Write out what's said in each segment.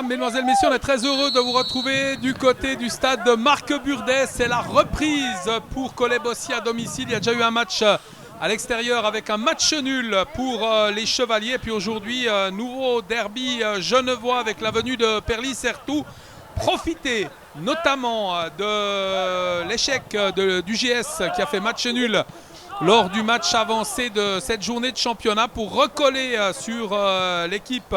mesdames, mesdemoiselles, messieurs, on est très heureux de vous retrouver du côté du stade de Marc Burdet. C'est la reprise pour Collet-Bossy à domicile. Il y a déjà eu un match à l'extérieur avec un match nul pour les Chevaliers. Puis aujourd'hui, nouveau derby genevois avec la venue de Perly-Certou. Profitez notamment de l'échec du GS qui a fait match nul lors du match avancé de cette journée de championnat pour recoller sur l'équipe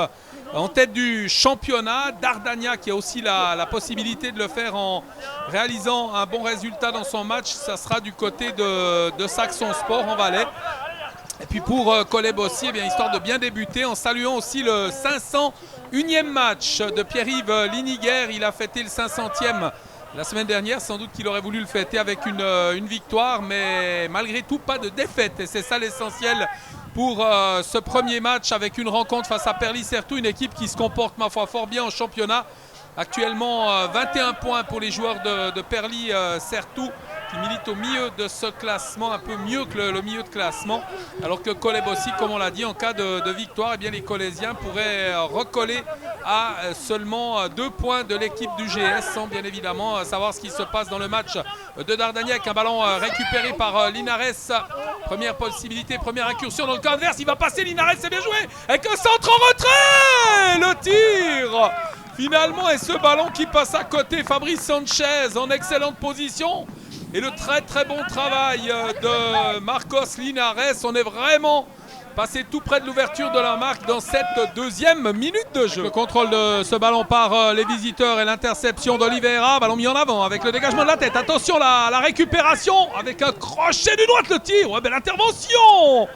en tête du championnat. Dardania qui a aussi la possibilité de le faire en réalisant un bon résultat dans son match. Ça sera du côté de Saxon Sport en Valais. Et puis pour Collet-Bossy, eh bien, histoire de bien débuter, en saluant aussi le 501e match de Pierre-Yves Liniguère. Il a fêté le 500e la semaine dernière, sans doute qu'il aurait voulu le fêter avec une victoire, mais malgré tout, pas de défaite. Et c'est ça l'essentiel pour ce premier match avec une rencontre face à Perly-Certou, une équipe qui se comporte, ma foi, fort bien en championnat. Actuellement, 21 points pour les joueurs de Perly-Certou qui militent au milieu de ce classement, un peu mieux que le milieu de classement. Alors que Collet-Bossy, comme on l'a dit, en cas de victoire, eh bien, les Collésiens pourraient recoller à seulement 2 points de l'équipe du GS, sans bien évidemment savoir ce qui se passe dans le match de Dardania avec un ballon récupéré par Linares. Première possibilité, première incursion dans le camp adverse. Il va passer Linares, c'est bien joué, avec un centre en retrait. Le tir finalement, et ce ballon qui passe à côté, Fabrice Sanchez en excellente position. Et le très bon travail de Marcos Linares. On est vraiment passé tout près de l'ouverture de la marque dans cette deuxième minute de jeu. Le contrôle de ce ballon par les visiteurs et l'interception d'Oliveira. Ballon mis en avant avec le dégagement de la tête. Attention, la récupération avec un crochet du droite, le tir. Ouais, belle intervention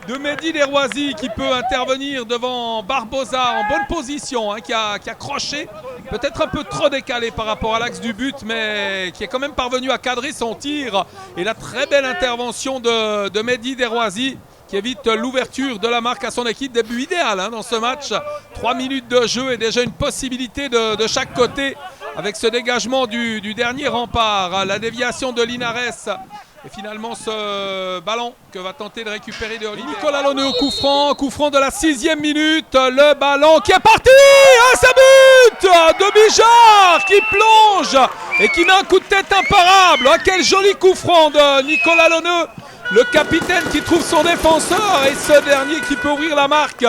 de Mehdi Deroisi qui peut intervenir devant Barbosa en bonne position, qui a croché, peut-être un peu trop décalé par rapport à l'axe du but, mais qui est quand même parvenu à cadrer son tir. Et la très belle intervention de Mehdi Deroisi qui évite l'ouverture de la marque à son équipe. Début idéal dans ce match. 3 minutes de jeu et déjà une possibilité de chaque côté avec ce dégagement du dernier rempart. La déviation de Linares. Et finalement ce ballon que va tenter de récupérer de Nicolas Loneux au coup franc de la 6e minute. Le ballon qui est parti, c'est but de Bijard qui plonge et qui met un coup de tête imparable. Quel joli coup franc de Nicolas Loneux, le capitaine qui trouve son défenseur et ce dernier qui peut ouvrir la marque.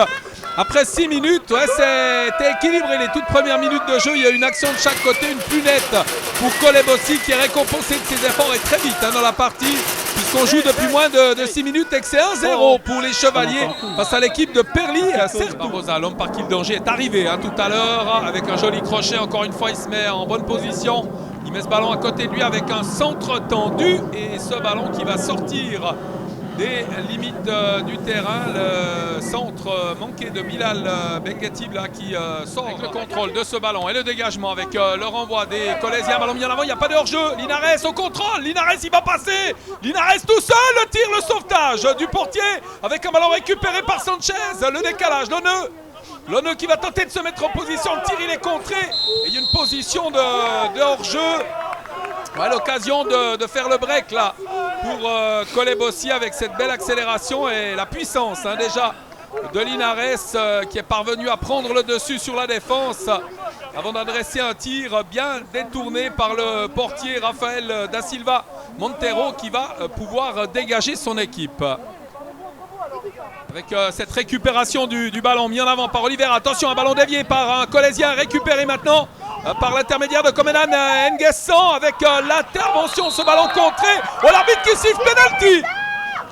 Après 6 minutes, c'était équilibré les toutes premières minutes de jeu. Il y a une action de chaque côté, une plus nette pour Collet-Bossy qui est récompensé de ses efforts et très vite dans la partie. Puisqu'on joue depuis moins de 6 minutes et que c'est 1-0 pour les Chevaliers face à l'équipe de Perly-Certou. Barbosa, l'homme par qui le danger est arrivé tout à l'heure avec un joli crochet. Encore une fois, il se met en bonne position. Il met ce ballon à côté de lui avec un centre tendu et ce ballon qui va sortir des limites du terrain. Le centre manqué de Bilal Benguetib qui sort avec le contrôle de ce ballon et le dégagement avec le renvoi des Collésiens. Ballon mis en avant, il n'y a pas de hors-jeu. Linares au contrôle, Linares il va passer, Linares tout seul, le tir, le sauvetage du portier avec un ballon récupéré par Sanchez. Le décalage, Loneux qui va tenter de se mettre en position, le tir il est contré et il y a une position de hors-jeu. L'occasion de faire le break là pour Collet-Bossy avec cette belle accélération et la puissance déjà de Linares qui est parvenu à prendre le dessus sur la défense avant d'adresser un tir bien détourné par le portier Rafael da Silva Montero qui va pouvoir dégager son équipe. Avec cette récupération du ballon mis en avant par Oliveira. Attention, un ballon dévié par un Collésien récupéré maintenant par l'intermédiaire de Comenan Nguessan avec l'intervention, ce ballon contré. L'arbitre qui siffle penalty.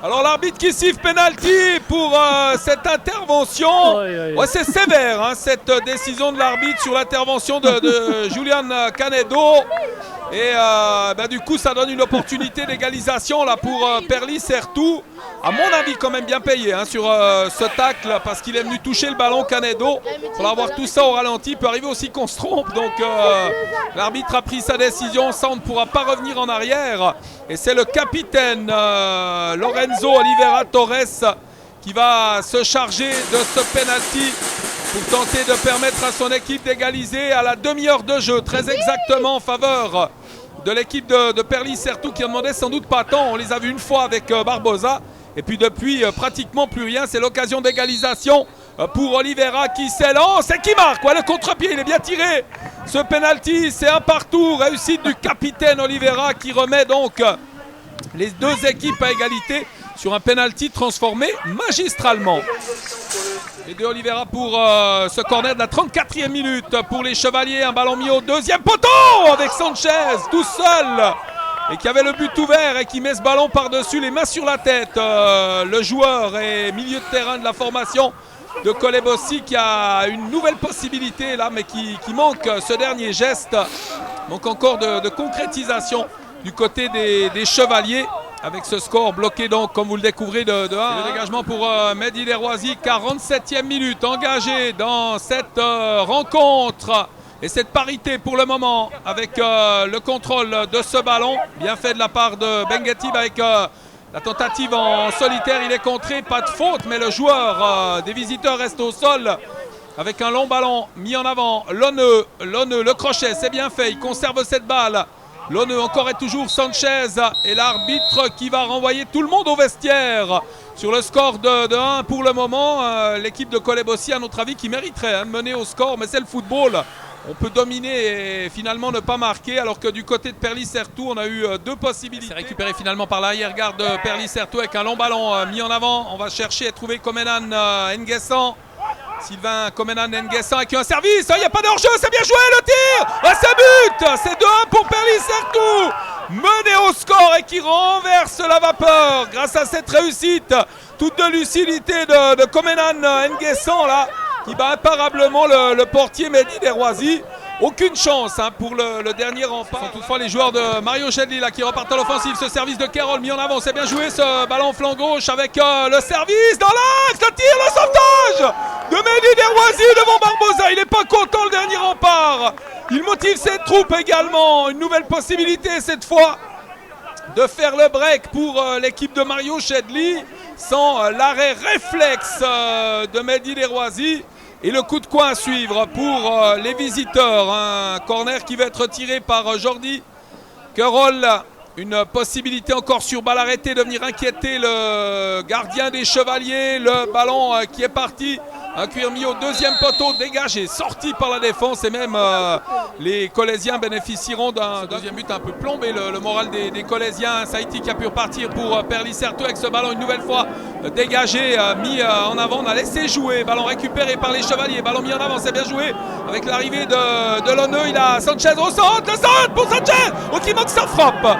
Alors l'arbitre qui siffle penalty pour cette intervention. C'est sévère cette décision de l'arbitre sur l'intervention de Julian Canedo. Et du coup ça donne une opportunité d'égalisation là pour Perly-Certou. À mon avis quand même bien payé sur ce tacle parce qu'il est venu toucher le ballon Canedo. Il faudra voir tout ça au ralenti. Il peut arriver aussi qu'on se trompe. Donc l'arbitre a pris sa décision. Ça on ne pourra pas revenir en arrière. Et c'est le capitaine Lorenzo Oliveira Torres qui va se charger de ce penalty pour tenter de permettre à son équipe d'égaliser à la demi-heure de jeu, très exactement en faveur de l'équipe de Perly-Certou qui en demandait sans doute pas tant. On les a vus une fois avec Barbosa et puis depuis pratiquement plus rien. C'est l'occasion d'égalisation pour Oliveira qui s'élance et qui marque. Ouais, le contre-pied, il est bien tiré. Ce penalty, c'est un partout. Réussite du capitaine Oliveira qui remet donc les deux équipes à égalité sur un penalty transformé magistralement. Et de Oliveira pour ce corner de la 34e minute pour les Chevaliers. Un ballon mis au deuxième poteau avec Sanchez tout seul. Et qui avait le but ouvert et qui met ce ballon par-dessus les mains sur la tête. Le joueur et milieu de terrain de la formation de Kolebossi qui a une nouvelle possibilité là, mais qui manque ce dernier geste. Manque encore de concrétisation du côté des Chevaliers. Avec ce score bloqué donc, comme vous le découvrez, de 1. Le dégagement pour Mehdi Deroisi, 47e minute, engagé dans cette rencontre. Et cette parité pour le moment avec le contrôle de ce ballon. Bien fait de la part de Benguetib avec la tentative en solitaire. Il est contré, pas de faute, mais le joueur des visiteurs reste au sol. Avec un long ballon mis en avant. Loneux, le crochet, c'est bien fait, il conserve cette balle. Loneux encore et toujours Sanchez et l'arbitre qui va renvoyer tout le monde au vestiaire sur le score de 1 pour le moment. L'équipe de Kolebossi, à notre avis, qui mériterait de mener au score, mais c'est le football. On peut dominer et finalement ne pas marquer, alors que du côté de Perlis-Certou, on a eu deux possibilités. C'est récupéré finalement par l'arrière-garde de Perlis-Certou avec un long ballon mis en avant. On va chercher et trouver Comenan Nguessan. Sylvain Comenan Nguessan avec un service, il n'y a pas de hors-jeu, c'est bien joué le tir, c'est but, c'est 2-1 pour Perlis-Certou, mené au score et qui renverse la vapeur grâce à cette réussite, toute de lucidité de Comenan Nguessan là, qui bat imparablement le portier Mehdi Deroisi. Aucune chance pour le dernier rempart. Ce sont toutefois les joueurs de Mario Chedli là, qui repartent à l'offensive. Ce service de Kerol mis en avant, c'est bien joué ce ballon flanc gauche avec le service dans l'axe, le tir, le sauvetage de Mehdi Deroisi devant Barbosa. Il n'est pas content le dernier rempart. Il motive ses troupes également. Une nouvelle possibilité cette fois de faire le break pour l'équipe de Mario Chedli sans l'arrêt réflexe de Mehdi Deroisi. Et le coup de coin à suivre pour les visiteurs. Un corner qui va être tiré par Jordi Kerol. Une possibilité encore sur balle arrêtée de venir inquiéter le gardien des Chevaliers. Le ballon qui est parti. Un cuir mis au deuxième poteau, dégagé, sorti par la défense. Et même les Colésiens bénéficieront d'un deuxième but un peu plombé. Le moral des Colésiens. Saïti qui a pu repartir pour Perlis-Certou avec ce ballon une nouvelle fois dégagé, mis en avant. On a laissé jouer. Ballon récupéré par les Chevaliers. Ballon mis en avant, c'est bien joué. Avec l'arrivée de Loneux, il a Sanchez au centre. Le centre pour Sanchez. Oh, qui manque sa frappe.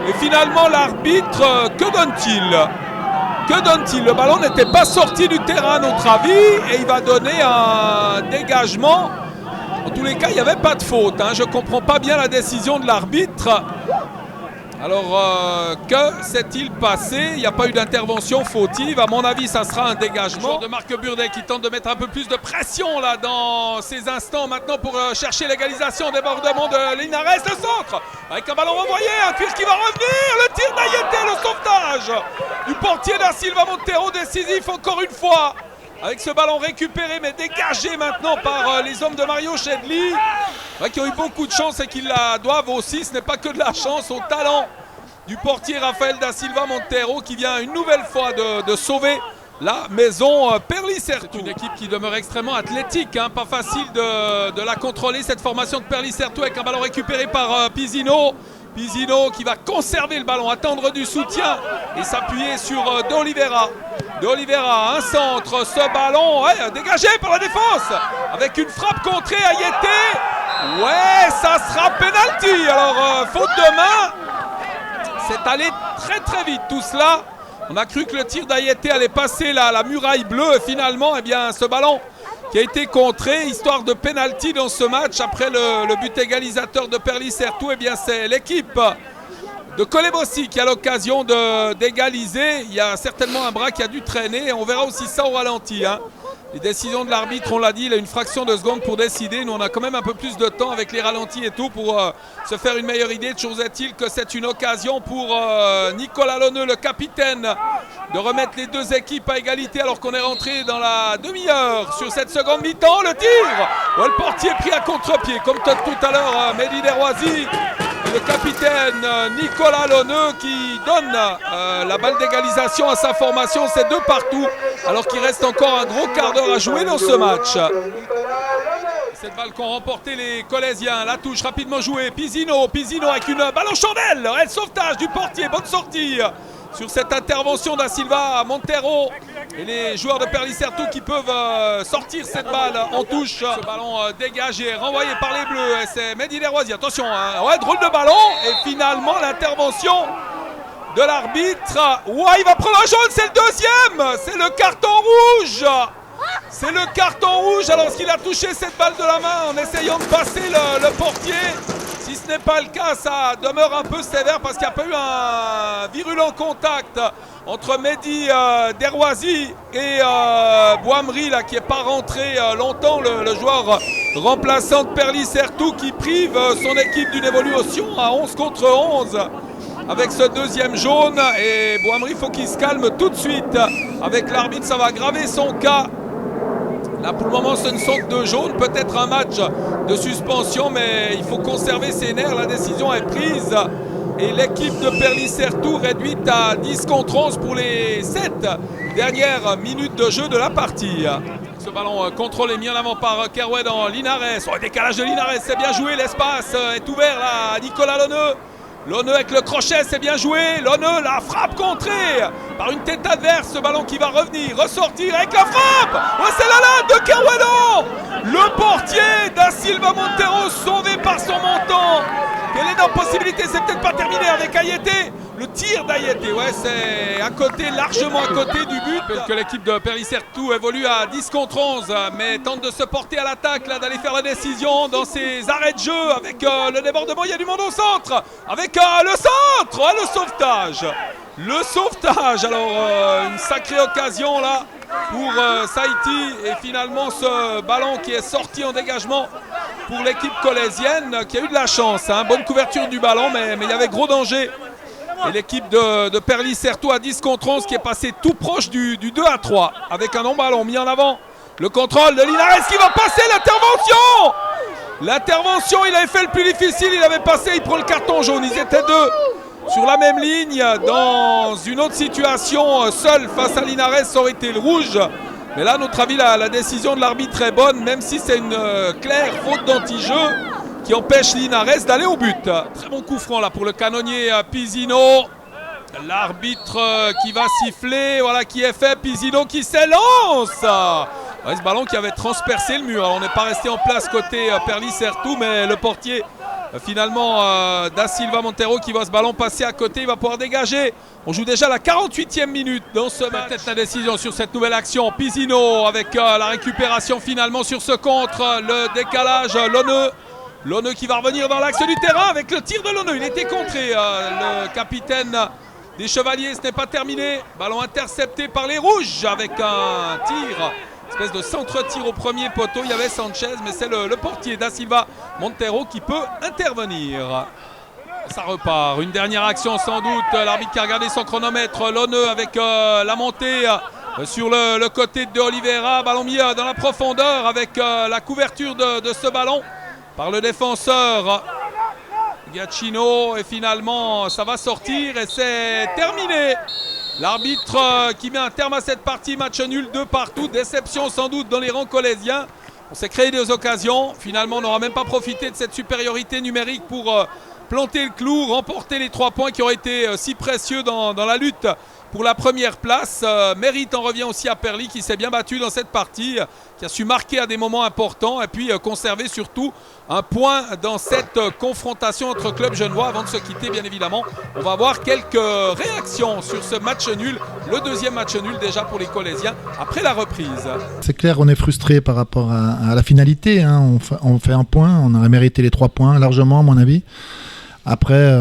Et finalement, l'arbitre, que donne-t-il ? Que donne-t-il? Le ballon n'était pas sorti du terrain à notre avis et il va donner un dégagement. En tous les cas, il n'y avait pas de faute. Je ne comprends pas bien la décision de l'arbitre. Alors, que s'est-il passé? Il n'y a pas eu d'intervention fautive. À mon avis, ça sera un dégagement. De Marc Burdet qui tente de mettre un peu plus de pression là dans ces instants maintenant pour chercher l'égalisation. Débordement de Linares, le centre. Avec un ballon renvoyé, un cuir qui va revenir. Le tir d'Ayete, le sauvetage du portier da Silva Montero, décisif encore une fois. Avec ce ballon récupéré mais dégagé maintenant par les hommes de Mario Chedli, qui ont eu beaucoup de chance et qui la doivent aussi. Ce n'est pas que de la chance, au talent du portier Rafael da Silva Montero qui vient une nouvelle fois de sauver la maison Perlis-Certou. C'est une équipe qui demeure extrêmement athlétique, pas facile de la contrôler cette formation de Perlis-Certou avec un ballon récupéré par Pisino. Pisino qui va conserver le ballon, attendre du soutien et s'appuyer sur De Oliveira. De Oliveira, un centre, ce ballon dégagé par la défense avec une frappe contrée à Ayete. Ouais, ça sera penalty. Alors, faute de main. C'est allé très très vite tout cela. On a cru que le tir d'Ayete allait passer la muraille bleue. Finalement, eh bien, ce ballon qui a été contré, histoire de penalty dans ce match après le but égalisateur de Perlis-Certou. Eh bien, c'est l'équipe de Kolebossi qui a l'occasion d'égaliser. Il y a certainement un bras qui a dû traîner. On verra aussi ça au ralenti. Les décisions de l'arbitre, on l'a dit, il a une fraction de seconde pour décider. Nous, on a quand même un peu plus de temps avec les ralentis et tout pour se faire une meilleure idée. Toujours est-il que c'est une occasion pour Nicolas Loneux, le capitaine, de remettre les deux équipes à égalité alors qu'on est rentré dans la demi-heure sur cette seconde mi-temps. Le tir, le portier pris à contre-pied comme tout à l'heure, Mehdi Deroisi. le capitaine Nicolas Lonneux qui donne la balle d'égalisation à sa formation. C'est 2 partout alors qu'il reste encore un gros quart d'heure à jouer dans ce match. Cette balle qu'ont remporté les Colésiens, la touche rapidement jouée, Pizzino avec une balle en chandelle, le sauvetage du portier, bonne sortie sur cette intervention da Silva Montero et les joueurs de Perlis-Certou qui peuvent sortir cette balle en touche. Ce ballon dégagé, renvoyé par les Bleus et c'est Mehdi Derwazi, attention, ouais, drôle de ballon et finalement l'intervention de l'arbitre. Ouais, il va prendre un jaune, c'est le deuxième, c'est le carton rouge. C'est le carton rouge alors qu'il a touché cette balle de la main en essayant de passer le portier. Si ce n'est pas le cas, ça demeure un peu sévère parce qu'il n'y a pas eu un virulent contact entre Mehdi Derwazi et Boamri là, qui n'est pas rentré longtemps, le joueur remplaçant de Perlis-Certou qui prive son équipe d'une évolution à 11 contre 11 avec ce deuxième jaune. Et Boamri, il faut qu'il se calme tout de suite avec l'arbitre, ça va aggraver son cas. Là pour le moment ce ne sont que 2 jaunes, peut-être un match de suspension, mais il faut conserver ses nerfs, la décision est prise. Et l'équipe de Perlis-Certou réduite à 10 contre 11 pour les 7 dernières minutes de jeu de la partie. Ce ballon contrôlé, mis en avant par Kerouet dans Linares. Oh, décalage de Linares, c'est bien joué, l'espace est ouvert là à Nicolas Lonneux. Lonneux avec le crochet, c'est bien joué. Lonneux, la frappe contrée par une tête adverse. Ce ballon qui va revenir, ressortir avec la frappe. Oh, c'est la latte de Kerouedo. Le portier da Silva Montero sauvé par son montant. Quelle est possibilité, c'est peut-être pas terminé avec Ayete. Le tir d'Ayete, ouais, c'est à côté, largement à côté du but. Je rappelle que l'équipe de Perlis-Certou évolue à 10 contre 11, mais tente de se porter à l'attaque, là, d'aller faire la décision dans ses arrêts de jeu avec le débordement. Il y a du monde au centre, avec le centre, le sauvetage. Le sauvetage, alors une sacrée occasion là pour Saïti et finalement ce ballon qui est sorti en dégagement pour l'équipe colésienne qui a eu de la chance, hein. Bonne couverture du ballon mais il y avait gros danger. Et l'équipe de Perlis-Certou à 10 contre 11 qui est passé tout proche du 2 à 3 avec un non-ballon mis en avant. Le contrôle de Linares qui va passer l'intervention. L'intervention, il avait fait le plus difficile, il avait passé, il prend le carton jaune. Ils étaient 2 sur la même ligne. Dans une autre situation, seul face à Linares, ça aurait été le rouge. Mais là, à notre avis, la décision de l'arbitre est bonne, même si c'est une claire faute d'anti-jeu qui empêche Linares d'aller au but. Très bon coup franc là pour le canonnier Pizzino. L'arbitre qui va siffler, voilà qui est fait. Pizzino qui s'élance. Ouais, ce ballon qui avait transpercé le mur. Alors, on n'est pas resté en place côté Perlis-Certou, mais le portier finalement da Silva Montero qui voit ce ballon passer à côté, il va pouvoir dégager. On joue déjà la 48e minute dans ce match. Peut-être la décision sur cette nouvelle action. Pizzino avec la récupération finalement sur ce contre, le décalage. Lonneux qui va revenir dans l'axe du terrain avec le tir de Lonneux. Il était contré, le capitaine des Chevaliers, ce n'est pas terminé. Ballon intercepté par les Rouges avec un tir. Espèce de centre-tir au premier poteau, il y avait Sanchez, mais c'est le portier da Silva Montero qui peut intervenir. Ça repart, une dernière action sans doute, l'arbitre qui a regardé son chronomètre, Lonneux avec la montée sur le côté de Oliveira, ballon mis dans la profondeur avec la couverture de ce ballon par le défenseur Giacchino et finalement ça va sortir et c'est terminé. L'arbitre qui met un terme à cette partie, match nul 2 partout, déception sans doute dans les rangs colésiens. On s'est créé des occasions, finalement on n'aura même pas profité de cette supériorité numérique pour planter le clou, remporter les 3 points qui auraient été si précieux dans la lutte pour la première place. Mérite en revient aussi à Perlis qui s'est bien battu dans cette partie, qui a su marquer à des moments importants et puis conserver surtout un point dans cette confrontation entre clubs genevois. Avant de se quitter bien évidemment, on va avoir quelques réactions sur ce match nul, le deuxième match nul déjà pour les Colésiens après la reprise. C'est clair, on est frustré par rapport à la finalité, hein. On fait un point, on aurait mérité les 3 points largement à mon avis. Après,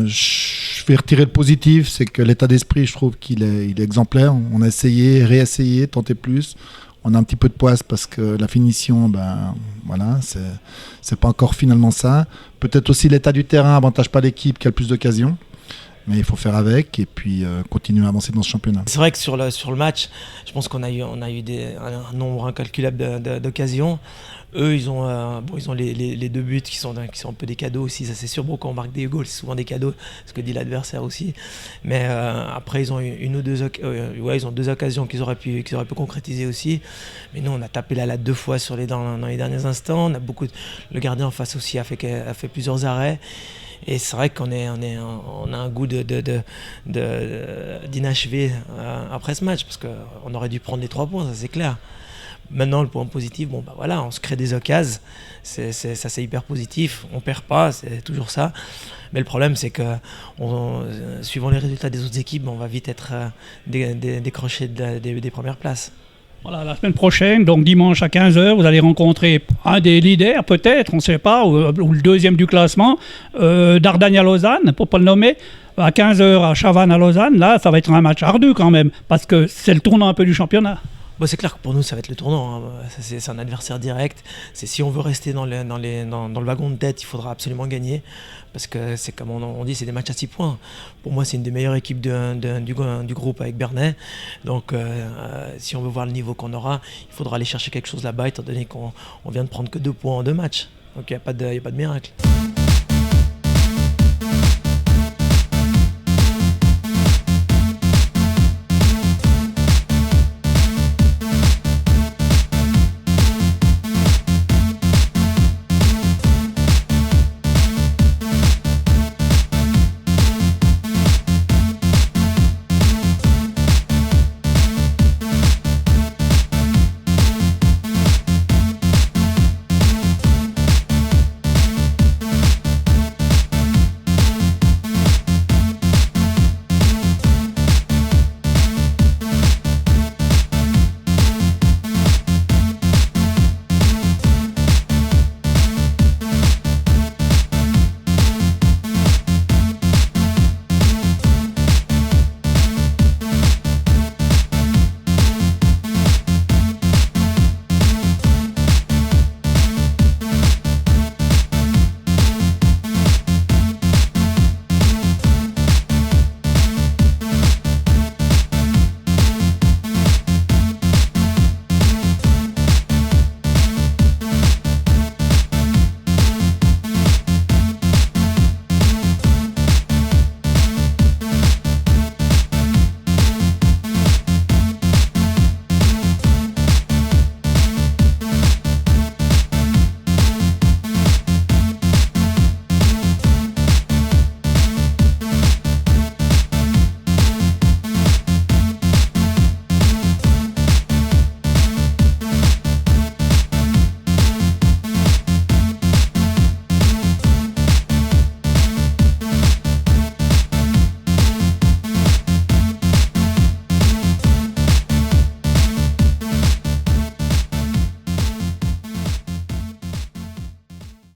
je vais retirer le positif, c'est que l'état d'esprit, je trouve qu'il est exemplaire. On a essayé, réessayé, tenté plus. On a un petit peu de poisse parce que la finition, voilà, c'est pas encore finalement ça. Peut-être aussi l'état du terrain avantage pas l'équipe qui a le plus d'occasions. Mais il faut faire avec et puis continuer à avancer dans ce championnat. C'est vrai que sur le match, je pense qu'on a eu un nombre incalculable d'occasions. Eux, ils ont les 2 buts qui sont un peu des cadeaux aussi, ça c'est sûr. Bon, quand on marque des goals, c'est souvent des cadeaux, ce que dit l'adversaire aussi. Mais après, ils ont eu ils ont 2 occasions qu'ils auraient pu concrétiser aussi. Mais nous, on a tapé la latte 2 fois dans les derniers instants. Le gardien en face aussi a fait plusieurs arrêts. Et c'est vrai qu'on a un goût d'inachevé après ce match, parce qu'on aurait dû prendre les 3 points, ça c'est clair. Maintenant, le point positif, on se crée des occasions, ça c'est hyper positif, on perd pas, c'est toujours ça. Mais le problème, c'est que suivant les résultats des autres équipes, on va vite être décroché des premières places. Voilà, la semaine prochaine, donc dimanche à 15h, vous allez rencontrer un des leaders, peut-être, on ne sait pas, ou le deuxième du classement, Dardagne à Lausanne, pour ne pas le nommer, à 15h à Chavannes à Lausanne. Là, ça va être un match ardu quand même, parce que c'est le tournant un peu du championnat. C'est clair que pour nous, ça va être le tournant. Hein. C'est un adversaire direct. Si on veut rester dans le wagon de tête, il faudra absolument gagner. Parce que c'est comme on dit, c'est des matchs à 6 points. Pour moi, c'est une des meilleures équipes du groupe avec Bernay. Donc, si on veut voir le niveau qu'on aura, il faudra aller chercher quelque chose là-bas, étant donné qu'on vient de prendre que 2 points en 2 matchs. Donc, il n'y a pas de miracle.